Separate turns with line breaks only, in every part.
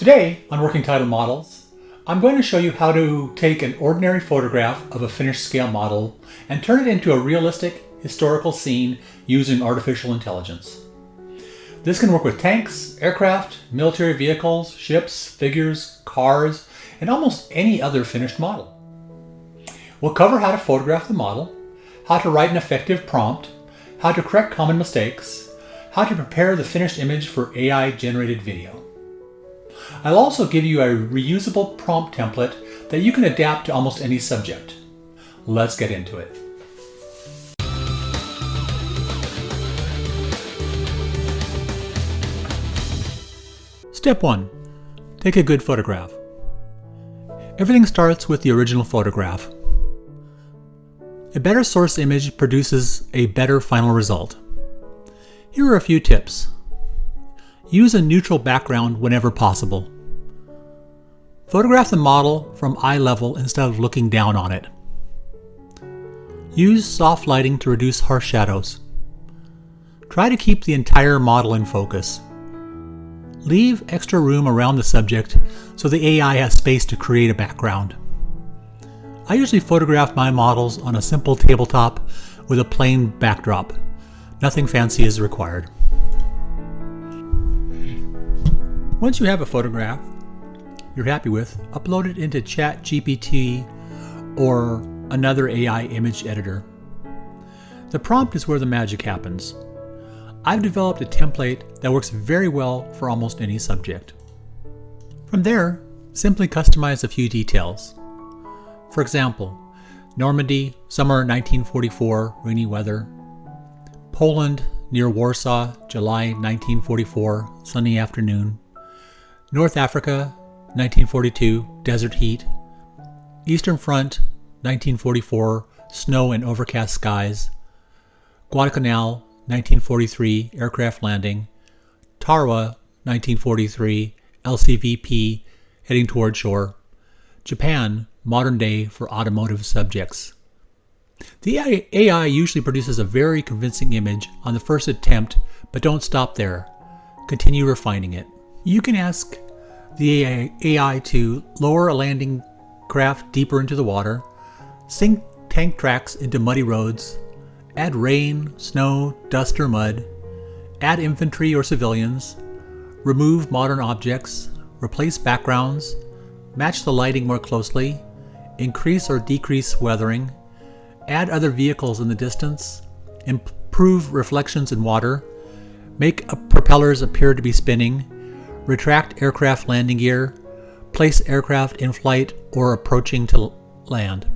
Today on Working Title Models, I'm going to show you how to take an ordinary photograph of a finished scale model and turn it into a realistic historical scene using artificial intelligence. This can work with tanks, aircraft, military vehicles, ships, figures, cars, and almost any other finished model. We'll cover how to photograph the model, how to write an effective prompt, how to correct common mistakes, how to prepare the finished image for AI-generated video. I'll also give you a reusable prompt template that you can adapt to almost any subject. Let's get into it. Step 1. Take a good photograph. Everything starts with the original photograph. A better source image produces a better final result. Here are a few tips. Use a neutral background whenever possible. Photograph the model from eye level instead of looking down on it. Use soft lighting to reduce harsh shadows. Try to keep the entire model in focus. Leave extra room around the subject so the AI has space to create a background. I usually photograph my models on a simple tabletop with a plain backdrop. Nothing fancy is required. Once you have a photograph you're happy with, upload it into ChatGPT or another AI image editor. The prompt is where the magic happens. I've developed a template that works very well for almost any subject. From there, simply customize a few details. For example, Normandy, summer 1944, rainy weather. Poland, near Warsaw, July 1944, sunny afternoon. North Africa, 1942, desert heat. Eastern Front, 1944, snow and overcast skies. Guadalcanal, 1943, aircraft landing. Tarawa, 1943, LCVP, heading toward shore. Japan, modern day for automotive subjects. The AI usually produces a very convincing image on the first attempt, but don't stop there. Continue refining it. You can ask the AI to lower a landing craft deeper into the water, sink tank tracks into muddy roads, add rain, snow, dust, or mud, add infantry or civilians, remove modern objects, replace backgrounds, match the lighting more closely, increase or decrease weathering, add other vehicles in the distance, improve reflections in water, make propellers appear to be spinning, retract aircraft landing gear, place aircraft in flight or approaching to land.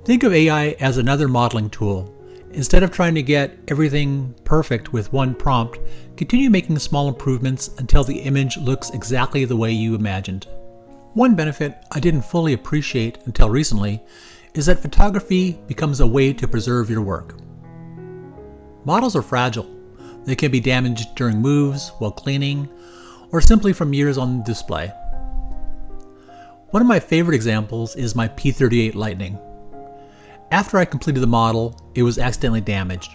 Think of AI as another modeling tool. Instead of trying to get everything perfect with one prompt, continue making small improvements until the image looks exactly the way you imagined. One benefit I didn't fully appreciate until recently is that photography becomes a way to preserve your work. Models are fragile. They can be damaged during moves, while cleaning, or simply from years on display. One of my favorite examples is my P-38 Lightning. After I completed the model, it was accidentally damaged.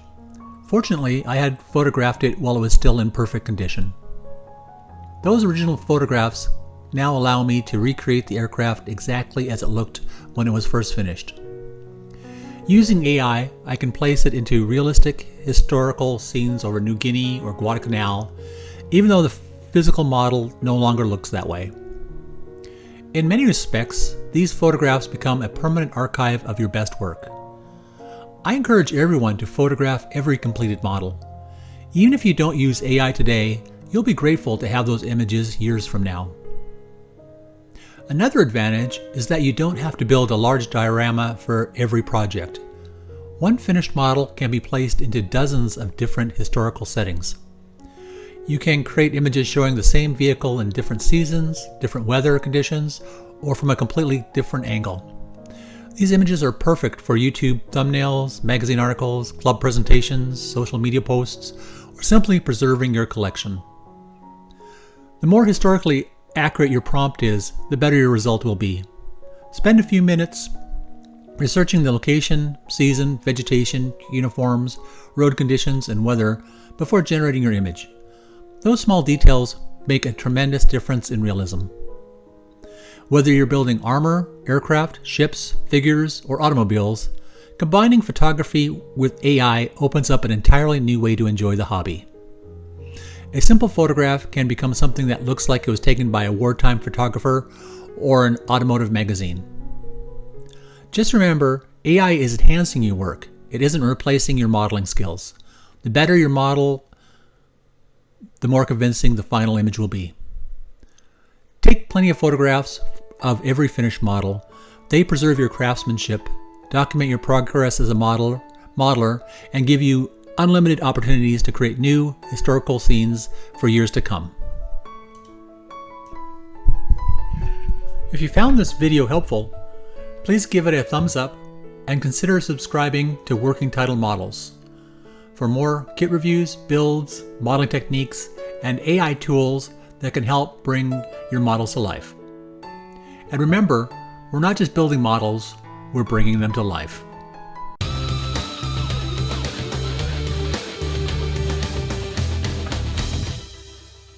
Fortunately, I had photographed it while it was still in perfect condition. Those original photographs now allow me to recreate the aircraft exactly as it looked when it was first finished. Using AI, I can place it into realistic historical scenes over New Guinea or Guadalcanal, even though the physical model no longer looks that way. In many respects, these photographs become a permanent archive of your best work. I encourage everyone to photograph every completed model. Even if you don't use AI today, you'll be grateful to have those images years from now. Another advantage is that you don't have to build a large diorama for every project. One finished model can be placed into dozens of different historical settings. You can create images showing the same vehicle in different seasons, different weather conditions, or from a completely different angle. These images are perfect for YouTube thumbnails, magazine articles, club presentations, social media posts, or simply preserving your collection. The more historically accurate your prompt is, the better your result will be. Spend a few minutes researching the location, season, vegetation, uniforms, road conditions, and weather before generating your image. Those small details make a tremendous difference in realism. Whether you're building armor, aircraft, ships, figures, or automobiles, combining photography with AI opens up an entirely new way to enjoy the hobby. A simple photograph can become something that looks like it was taken by a wartime photographer or an automotive magazine. Just remember, AI is enhancing your work. It isn't replacing your modeling skills. The better your model, the more convincing the final image will be. Take plenty of photographs of every finished model. They preserve your craftsmanship, document your progress as a modeler, and give you unlimited opportunities to create new historical scenes for years to come. If you found this video helpful, please give it a thumbs up and consider subscribing to Working Title Models for more kit reviews, builds, modeling techniques, and AI tools that can help bring your models to life. And remember, we're not just building models, we're bringing them to life.